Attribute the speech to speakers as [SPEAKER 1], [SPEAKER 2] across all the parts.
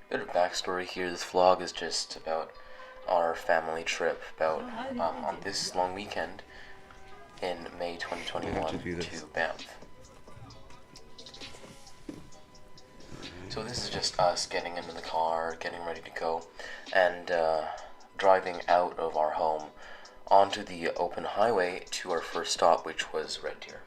[SPEAKER 1] Bit of backstory here. This vlog is just about our family trip about on this long weekend in May 2021 to Banff. So this is just us getting into the car, getting ready to go, and driving out of our home onto the open highway to our first stop, which was Red Deer.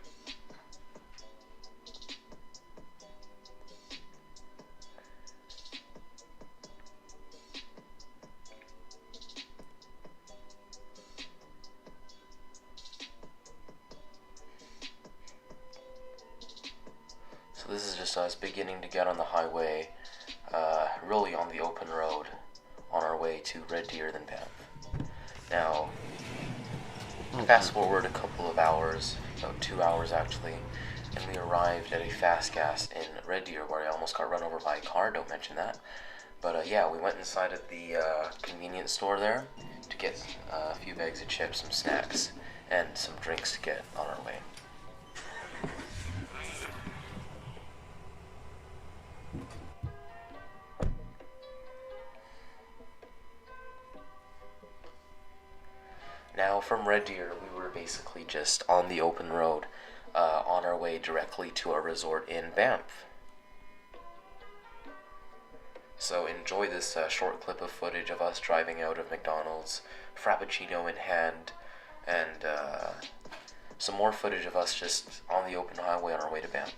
[SPEAKER 1] So this is just us beginning to get on the highway, really on the open road, on our way to Red Deer, then Banff. Now, fast forward a couple of hours, about 2 hours actually, and we arrived at a fast gas in Red Deer where I almost got run over by a car, don't mention that. But yeah, we went inside of the convenience store there to get a few bags of chips, some snacks, and some drinks to get on our way. Now, from Red Deer, we were basically just on the open road, on our way directly to our resort in Banff. So enjoy this short clip of footage of us driving out of McDonald's, Frappuccino in hand, and some more footage of us just on the open highway on our way to Banff.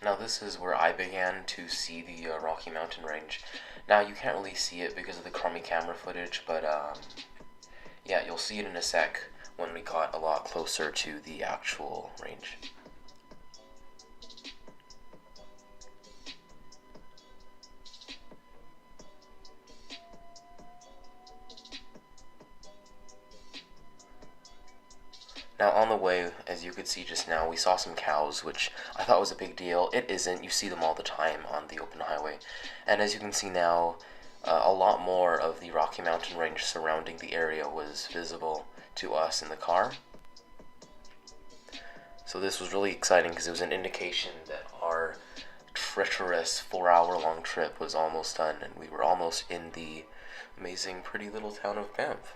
[SPEAKER 1] Now this is where I began to see the Rocky Mountain Range. Now you can't really see it because of the crummy camera footage, but yeah, you'll see it in a sec when we got a lot closer to the actual range. Now on the way, as you could see just now, we saw some cows, which I thought was a big deal. It isn't. You see them all the time on the open highway. And as you can see now, a lot more of the Rocky Mountain Range surrounding the area was visible to us in the car. So this was really exciting because it was an indication that our treacherous 4-hour-long trip was almost done, and we were almost in the amazing, pretty little town of Banff.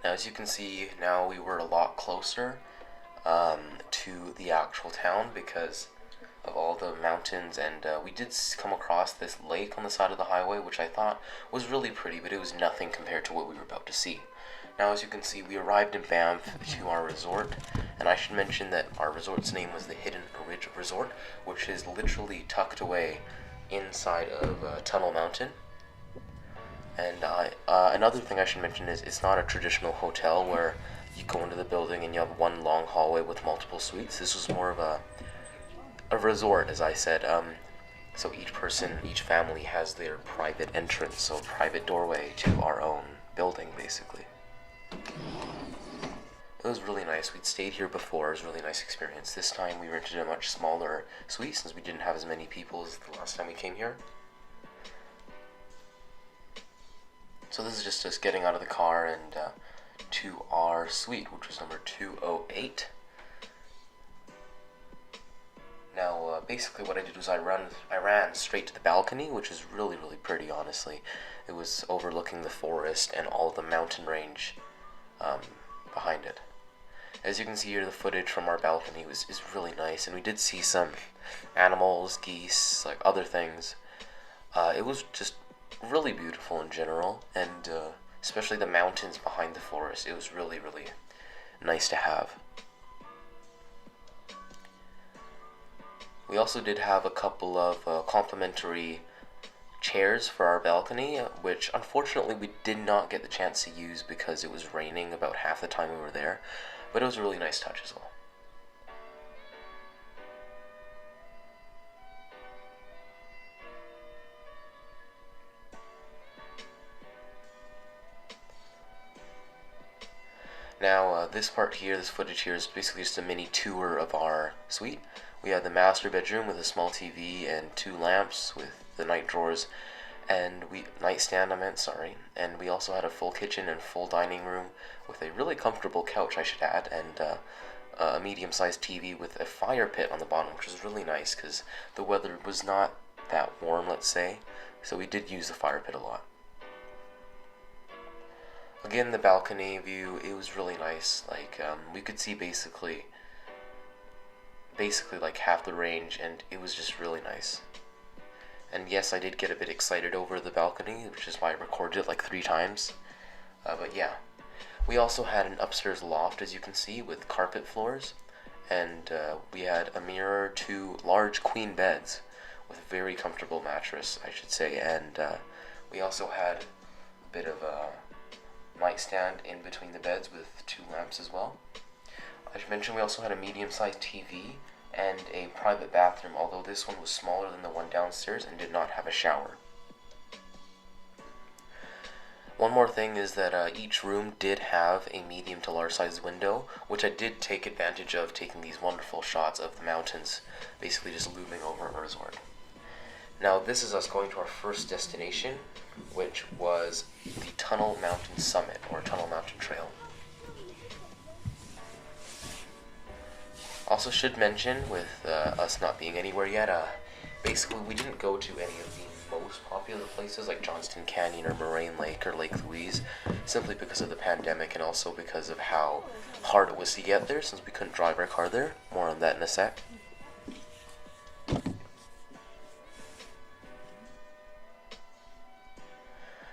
[SPEAKER 1] Now, as you can see, now we were a lot closer to the actual town because of all the mountains, and we did come across this lake on the side of the highway, which I thought was really pretty, but it was nothing compared to what we were about to see. Now, as you can see, we arrived in Banff to our resort, and I should mention that our resort's name was the Hidden Ridge Resort, which is literally tucked away inside of Tunnel Mountain. And another thing I should mention is it's not a traditional hotel where you go into the building and you have one long hallway with multiple suites. This was more of a resort, as I said. So each family has their private entrance, so private doorway to our own building, basically. It was really nice. We'd stayed here before. It was a really nice experience. This time we rented a much smaller suite since we didn't have as many people as the last time we came here. So this is just us getting out of the car and to our suite, which was number 208. Now, basically what I did was I ran straight to the balcony, which is really, really pretty, honestly. It was overlooking the forest and all of the mountain range behind it. As you can see here, the footage from our balcony is really nice, and we did see some animals, geese, like other things. It was just really beautiful in general, and especially the mountains behind the forest. It was really, really nice to have. We also did have a couple of complimentary chairs for our balcony, which unfortunately we did not get the chance to use because it was raining about half the time we were there, but it was a really nice touch as well. Now, this part here, this footage here, is basically just a mini tour of our suite. We have the master bedroom with a small TV and 2 lamps with the night drawers, and nightstand, I meant, sorry. And we also had a full kitchen and full dining room with a really comfortable couch, I should add, and a medium-sized TV with a fire pit on the bottom, which was really nice because the weather was not that warm, let's say, so we did use the fire pit a lot. Again, the balcony view, it was really nice. Like, we could see basically like half the range, and it was just really nice. And yes, I did get a bit excited over the balcony, which is why I recorded it like 3 times. But yeah. We also had an upstairs loft, as you can see, with carpet floors, and we had a mirror, 2 large queen beds with a very comfortable mattress, I should say, and we also had a bit of a nightstand in between the beds with 2 lamps as well. I should mention we also had a medium-sized TV and a private bathroom, although this one was smaller than the one downstairs and did not have a shower. One more thing is that each room did have a medium to large size window, which I did take advantage of, taking these wonderful shots of the mountains, basically just looming over our resort. Now this is us going to our first destination, which was the Tunnel Mountain Summit, or Tunnel Mountain Trail. Also should mention, with us not being anywhere yet, basically we didn't go to any of the most popular places like Johnston Canyon or Moraine Lake or Lake Louise, simply because of the pandemic and also because of how hard it was to get there since we couldn't drive our car there. More on that in a sec.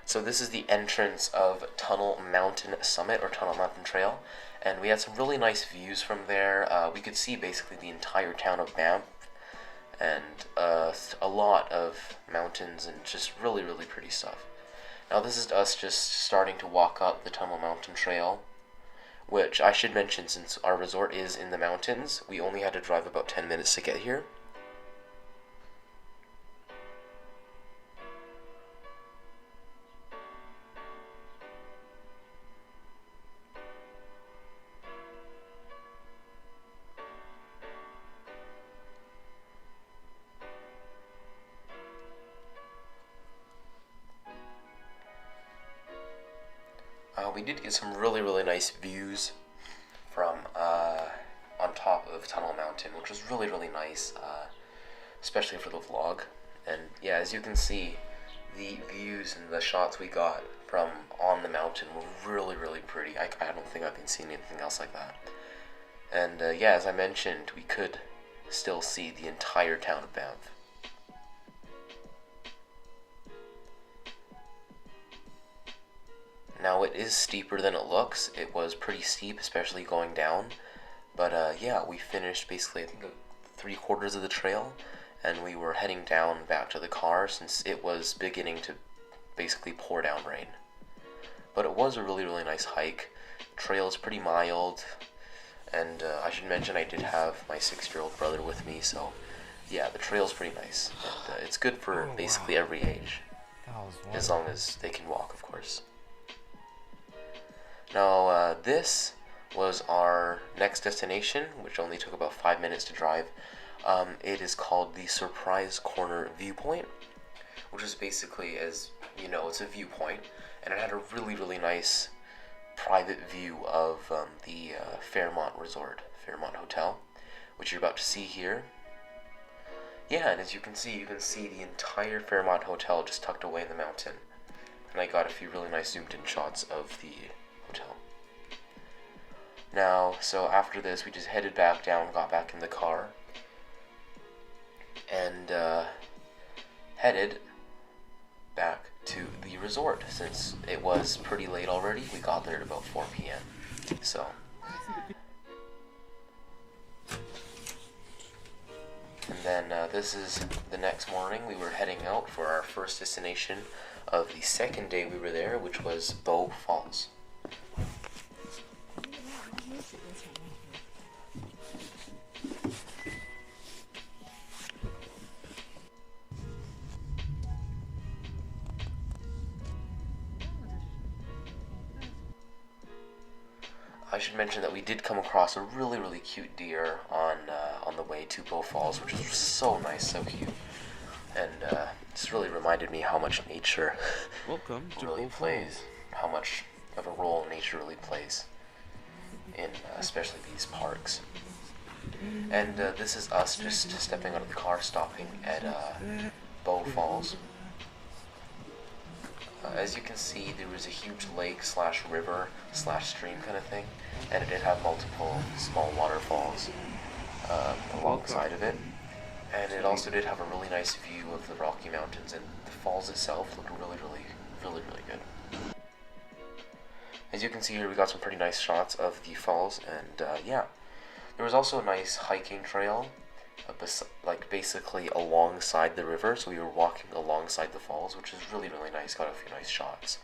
[SPEAKER 1] So this is the entrance of Tunnel Mountain Summit, or Tunnel Mountain Trail, and we had some really nice views from there. We could see basically the entire town of Banff, and a lot of mountains and just really, really pretty stuff. Now this is us just starting to walk up the Tunnel Mountain Trail, which I should mention, since our resort is in the mountains, we only had to drive about 10 minutes to get here. We did get some really, really nice views from on top of Tunnel Mountain, which was really, really nice, especially for the vlog. And yeah, as you can see, the views and the shots we got from on the mountain were really, really pretty. I don't think I've been seeing anything else like that. And yeah, as I mentioned, we could still see the entire town of Banff. Now it is steeper than it looks. It was pretty steep, especially going down. But yeah, we finished basically, I think, 3/4 of the trail, and we were heading down back to the car since it was beginning to basically pour down rain. But it was a really, really nice hike. Trail is pretty mild, and I should mention I did have my 6-year-old brother with me, so yeah, the trail's pretty nice. And, it's good for basically every age, as long as they can walk, of course. Now, this was our next destination, which only took about 5 minutes to drive. It is called the Surprise Corner Viewpoint, which is basically, as you know, it's a viewpoint, and it had a really, really nice private view of the Fairmont Fairmont Hotel, which you're about to see here. Yeah, and as you can see the entire Fairmont Hotel just tucked away in the mountain. And I got a few really nice zoomed-in shots of the hotel. Now, so after this, we just headed back down, got back in the car, and headed back to the resort, since it was pretty late already. We got there at about 4 p.m. So, and then this is the next morning. We were heading out for our first destination of the second day we were there, which was Bow Falls. I should mention that we did come across a really, really cute deer on the way to Bow Falls, which was so nice, so cute. And This really reminded me how much nature
[SPEAKER 2] Welcome to
[SPEAKER 1] really
[SPEAKER 2] Banff.
[SPEAKER 1] plays, how much of a role nature really plays in especially these parks. And this is us just stepping out of the car, stopping at Bow Falls. As you can see, there was a huge lake slash river slash stream kind of thing, and it did have multiple small waterfalls alongside of it. And it also did have a really nice view of the Rocky Mountains, and the falls itself looked really good. As you can see here, we got some pretty nice shots of the falls, and yeah. There was also a nice hiking trail, like basically alongside the river, so we were walking alongside the falls, which is really nice, got a few nice shots.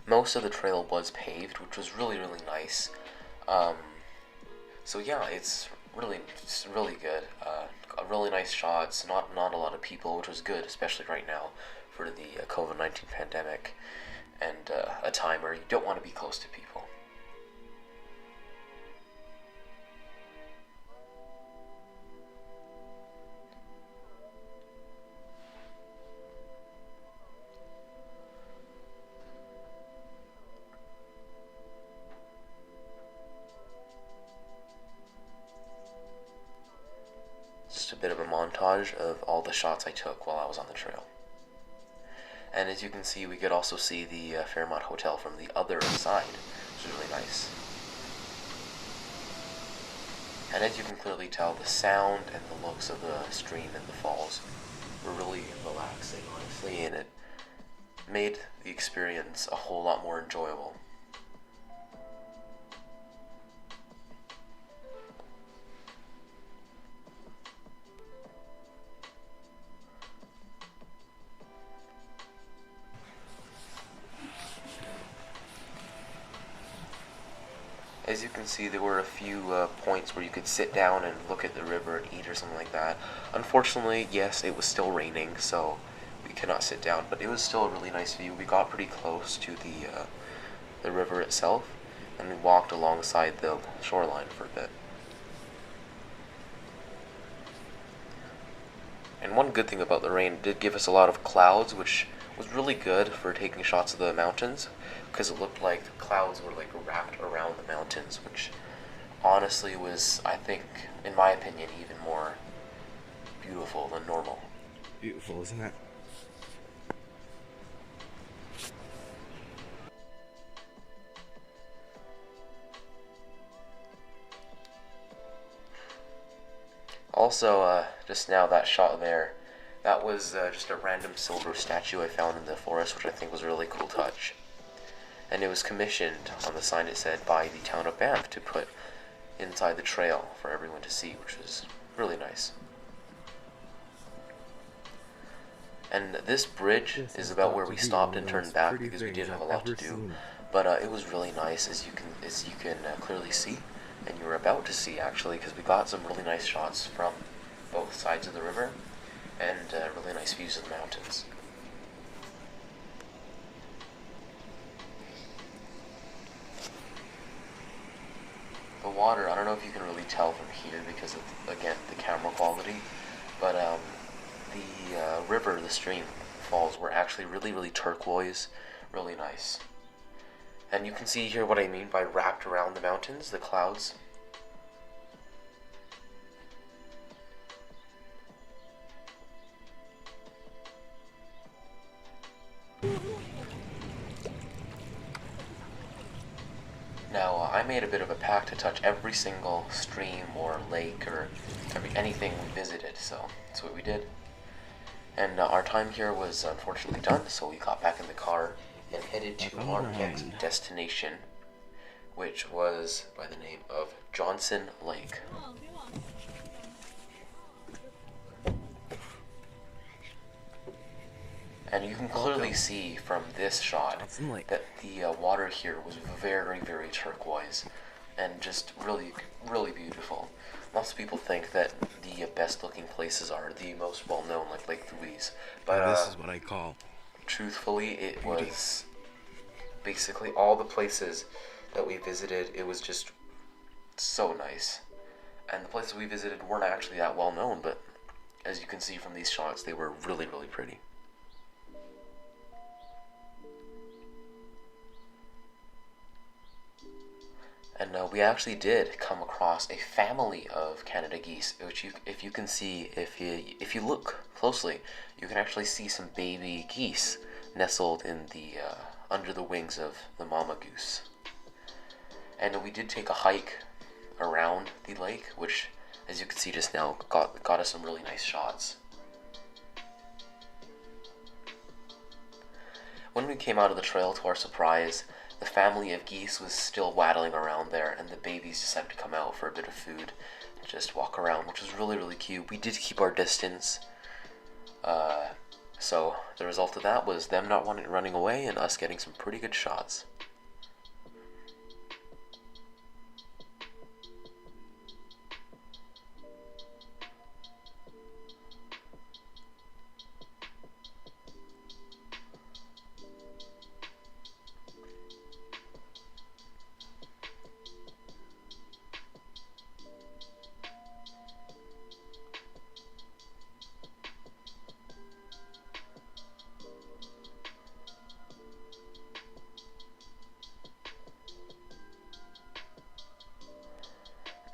[SPEAKER 1] Most of the trail was paved, which was really nice. So yeah, it's really good. Got really nice shots. Not a lot of people, which was good, especially right now for the COVID-19 pandemic, and a time where you don't want to be close to people. Just a bit of a montage of all the shots I took while I was on the trail. And as you can see, we could also see the Fairmont Hotel from the other side, which is really nice. And as you can clearly tell, the sound and the looks of the stream and the falls were really relaxing, honestly, and it made the experience a whole lot more enjoyable. As you can see, there were a few points where you could sit down and look at the river and eat or something like that. Unfortunately, yes, it was still raining, so we could not sit down, but it was still a really nice view. We got pretty close to the river itself, and we walked alongside the shoreline for a bit. And one good thing about the rain, it did give us a lot of clouds, which was really good for taking shots of the mountains, because it looked like the clouds were like wrapped around the mountains, which honestly was, I think, in my opinion, even more beautiful than normal.
[SPEAKER 2] Beautiful, isn't it?
[SPEAKER 1] Also, just now, that shot there, that was just a random silver statue I found in the forest, which I think was a really cool touch. And it was commissioned, on the sign it said, by the town of Banff to put inside the trail for everyone to see, which was really nice. And this bridge is about where we stopped and turned back because we did have a lot to do. But it was really nice, as you can clearly see, and you were about to see actually, because we got some really nice shots from both sides of the river, and really nice views of the mountains. The water, I don't know if you can really tell from here because of, again, the camera quality, but the river, the stream, falls were actually really turquoise, really nice. And you can see here what I mean by wrapped around the mountains, the clouds. Now, I made a bit of a pact to touch every single stream or lake or anything we visited, so that's what we did. And our time here was unfortunately done, so we got back in the car and headed to our next destination, which was by the name of Johnson Lake. And you can clearly see from this shot that the water here was very turquoise and just really beautiful. Lots of people think that the best looking places are the most well known, like Lake Louise. But
[SPEAKER 2] this is what I call
[SPEAKER 1] truthfully, it was basically all the places that we visited, it was just so nice. And the places we visited weren't actually that well known, but as you can see from these shots, they were really, really pretty. And we actually did come across a family of Canada geese, which if you can see, if you look closely, you can actually see some baby geese nestled in the under the wings of the mama goose. And we did take a hike around the lake, which, as you can see just now, got us some really nice shots. When we came out of the trail, to our surprise, the family of geese was still waddling around there, and the babies decided to come out for a bit of food and just walk around, which was really, really cute. We did keep our distance, so the result of that was them not running away and us getting some pretty good shots.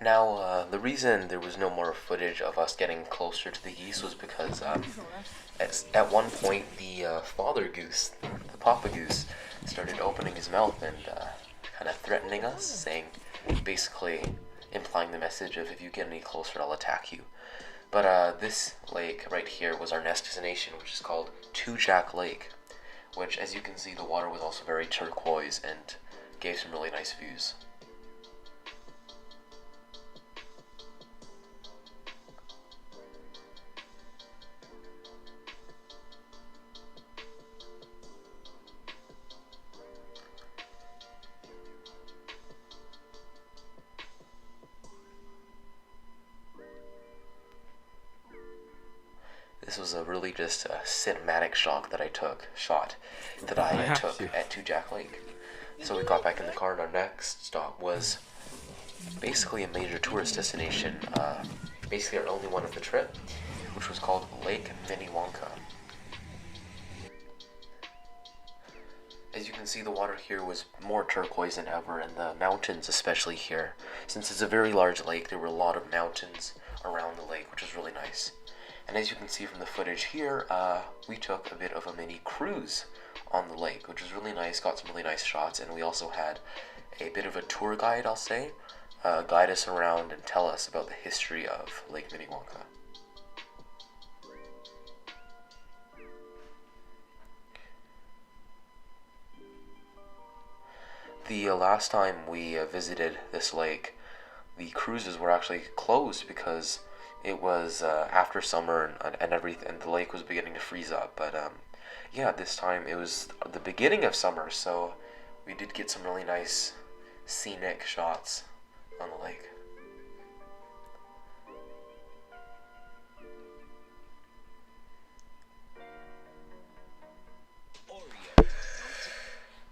[SPEAKER 1] Now, the reason there was no more footage of us getting closer to the geese was because at one point the father goose, the papa goose, started opening his mouth and kind of threatening us, saying, basically implying the message of, if you get any closer, I'll attack you. But this lake right here was our next destination, which is called Two Jack Lake, which, as you can see, the water was also very turquoise and gave some really nice views. This was a really just a cinematic shot that I took at Two Jack Lake. So we got back in the car, and our next stop was basically a major tourist destination, basically our only one of the trip, which was called Lake Minnewanka. As you can see, the water here was more turquoise than ever, and the mountains, especially here. Since it's a very large lake, there were a lot of mountains around the lake, which was really nice. And as you can see from the footage here, we took a bit of a mini cruise on the lake, which was really nice, got some really nice shots, and we also had a bit of a tour guide, I'll say, guide us around and tell us about the history of Lake Minnewanka. The last time we visited this lake, the cruises were actually closed because it was after summer and everything, and the lake was beginning to freeze up. But yeah, this time it was the beginning of summer, so we did get some really nice scenic shots on the lake.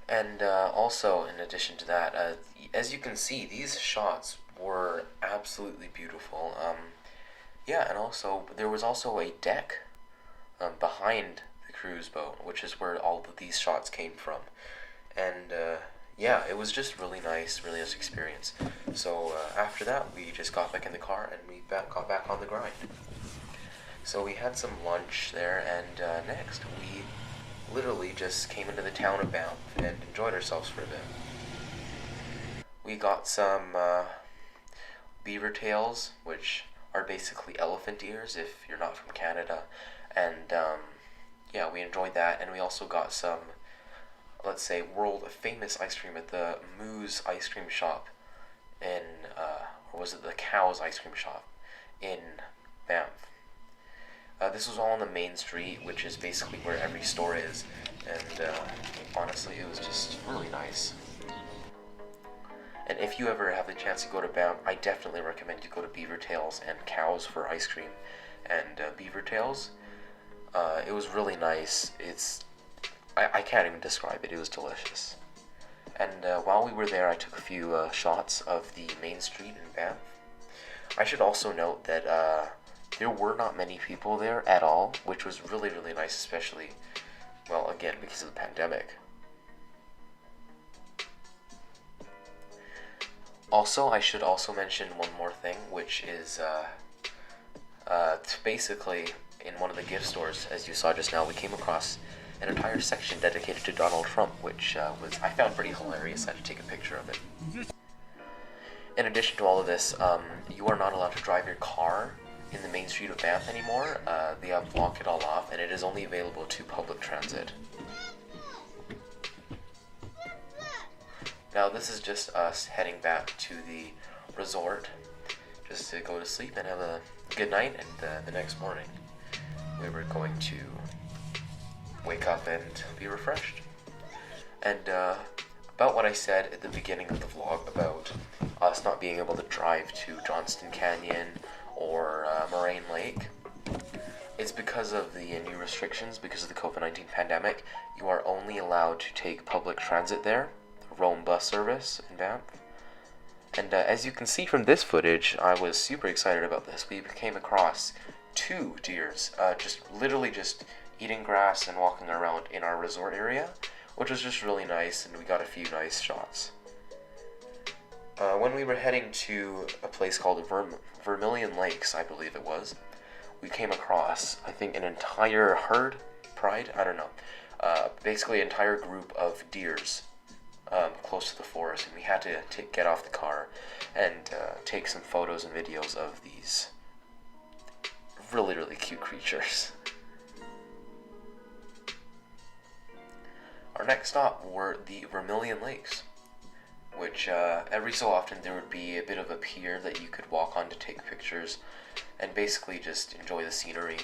[SPEAKER 1] And also, in addition to that, as you can see, these shots were absolutely beautiful. Yeah, and also there was also a deck behind the cruise boat, which is where all of these shots came from. And yeah, it was just really nice experience. So after that, we just got back in the car and we got back on the grind. So we had some lunch there, and next we literally just came into the town of Banff and enjoyed ourselves for a bit. We got some beaver tails, which are basically elephant ears if you're not from Canada, and yeah, we enjoyed that. And we also got some, let's say, world famous ice cream at the Moo's ice cream shop in or was it the Cow's ice cream shop in Banff. This was all on the main street, which is basically where every store is, and honestly, it was just really nice. And if you ever have the chance to go to Banff, I definitely recommend you go to Beaver Tails and Cows for ice cream. And Beaver Tails, it was really nice. I can't even describe it. It was delicious. And while we were there, I took a few shots of the main street in Banff. I should also note that there were not many people there at all, which was really, really nice, especially, well, again, because of the pandemic. Also, I should also mention one more thing, which is basically in one of the gift stores, as you saw just now, we came across an entire section dedicated to Donald Trump, which I found pretty hilarious. I had to take a picture of it. In addition to all of this, you are not allowed to drive your car in the main street of Banff anymore. They have blocked it all off, and it is only available to public transit. Now this is just us heading back to the resort, just to go to sleep and have a good night, and the next morning we were going to wake up and be refreshed. And about what I said at the beginning of the vlog about us not being able to drive to Johnston Canyon or Moraine Lake, it's because of the new restrictions, because of the COVID-19 pandemic. You are only allowed to take public transit there, the Rome bus service in Banff. And as you can see from this footage, I was super excited about this. We came across 2 deers, literally just eating grass and walking around in our resort area, which was just really nice, and we got a few nice shots. When we were heading to a place called Vermilion Lakes, I believe it was, we came across, I think, an entire herd, pride, I don't know, basically an entire group of deers close to the forest, and we had to get off the car and take some photos and videos of these really, really cute creatures. Our next stop were the Vermilion Lakes, which every so often there would be a bit of a pier that you could walk on to take pictures and basically just enjoy the scenery.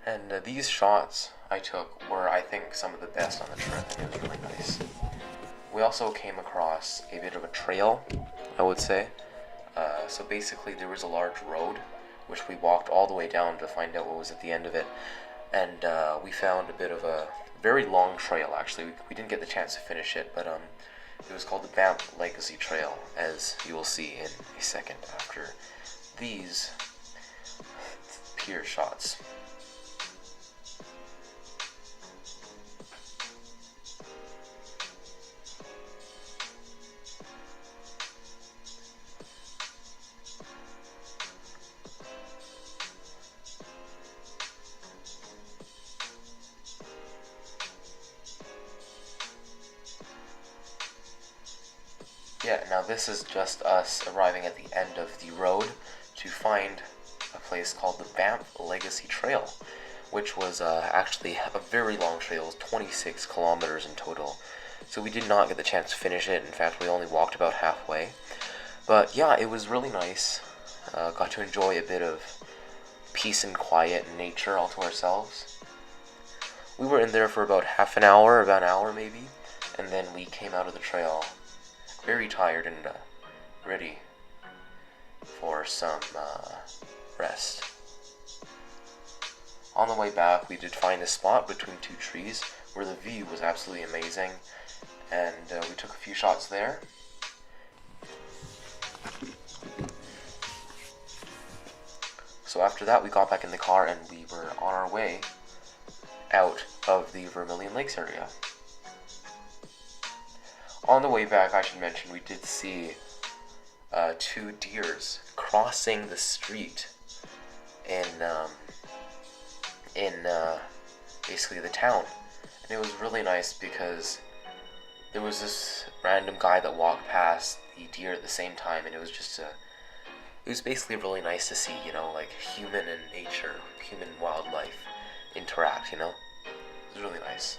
[SPEAKER 1] And these shots I took were, I think, some of the best on the trip, and it was really nice. We also came across a bit of a trail, I would say. So basically there was a large road, which we walked all the way down to find out what was at the end of it. And we found a bit of a very long trail, actually. We didn't get the chance to finish it, but it was called the Banff Legacy Trail, as you will see in a second after these pier shots. Yeah, now this is just us arriving at the end of the road to find a place called the Banff Legacy Trail, which was actually a very long trail. It was 26 kilometers in total. So we did not get the chance to finish it. In fact, we only walked about halfway. But yeah, it was really nice. Got to enjoy a bit of peace and quiet and nature all to ourselves. We were in there for about half an hour, about an hour maybe, and then we came out of the trail very tired and ready for some rest. On the way back, we did find a spot between 2 trees where the view was absolutely amazing, and we took a few shots there. So after that, we got back in the car and we were on our way out of the Vermilion Lakes area. On the way back, I should mention, we did see 2 deers crossing the street in basically the town. And it was really nice because there was this random guy that walked past the deer at the same time, and it was basically really nice to see, like human and nature, human and wildlife interact, It was really nice.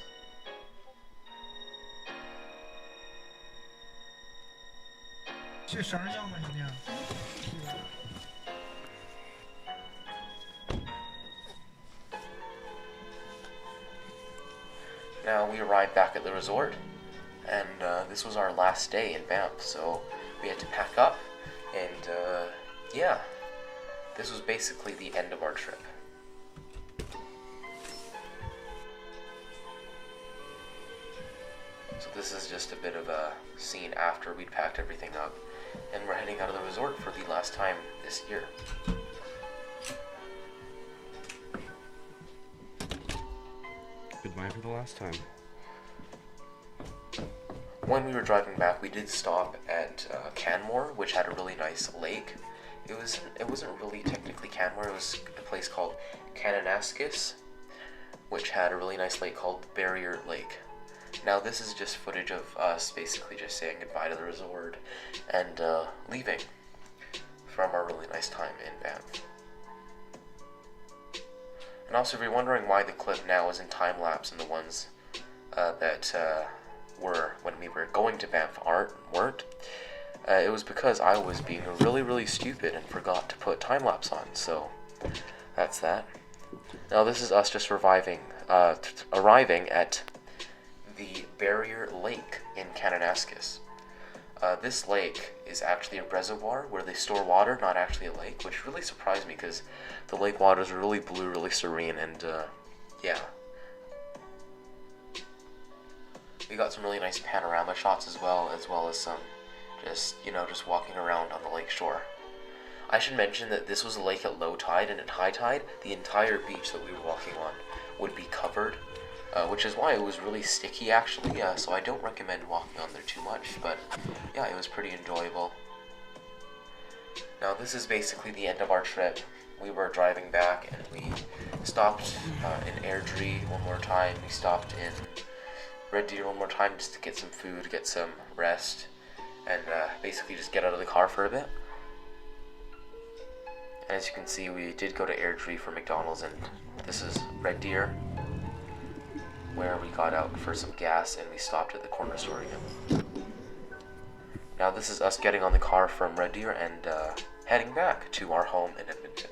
[SPEAKER 1] Now we arrived back at the resort, and this was our last day in Banff, so we had to pack up, and yeah, this was basically the end of our trip. So this is just a bit of a scene after we'd packed everything up, and we're heading out of the resort for the last time this year.
[SPEAKER 2] Goodbye for the last time.
[SPEAKER 1] When we were driving back, we did stop at Canmore, which had a really nice lake. It wasn't really technically Canmore. It was a place called Kananaskis, which had a really nice lake called Barrier Lake. Now this is just footage of us basically just saying goodbye to the resort and leaving from our really nice time in Banff. And also, if you're wondering why the clip now is in time lapse and the ones that were when we were going to Banff weren't, it was because I was being really stupid and forgot to put time lapse on. So that's that. Now this is us just arriving at the Barrier Lake in Kananaskis. This lake is actually a reservoir where they store water, not actually a lake, which really surprised me because the lake waters are really blue, really serene, and yeah. We got some really nice panorama shots as well as some just walking around on the lake shore. I should mention that this was a lake at low tide, and at high tide, the entire beach that we were walking on would be covered, which is why it was really sticky actually, so I don't recommend walking on there too much, but yeah, it was pretty enjoyable. Now this is basically the end of our trip. We were driving back and we stopped in Airdrie one more time. We stopped in Red Deer one more time just to get some food, get some rest, and basically just get out of the car for a bit. As you can see, we did go to Airdrie for McDonald's, and this is Red Deer, where we got out for some gas and we stopped at the corner store again. Now this is us getting on the car from Red Deer and heading back to our home in Edmonton.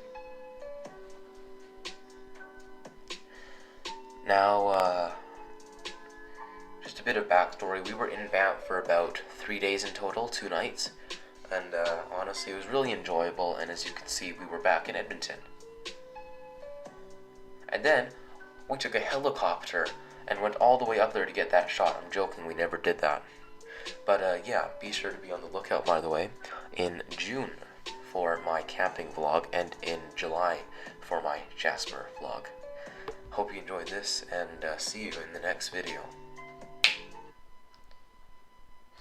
[SPEAKER 1] Now, just a bit of backstory. We were in Banff for about 3 days in total, 2 nights, and honestly it was really enjoyable, and as you can see, we were back in Edmonton. And then we took a helicopter and went all the way up there to get that shot. I'm joking, we never did that. But yeah, be sure to be on the lookout, by the way, in June for my camping vlog and in July for my Jasper vlog. Hope you enjoyed this, and see you in the next video.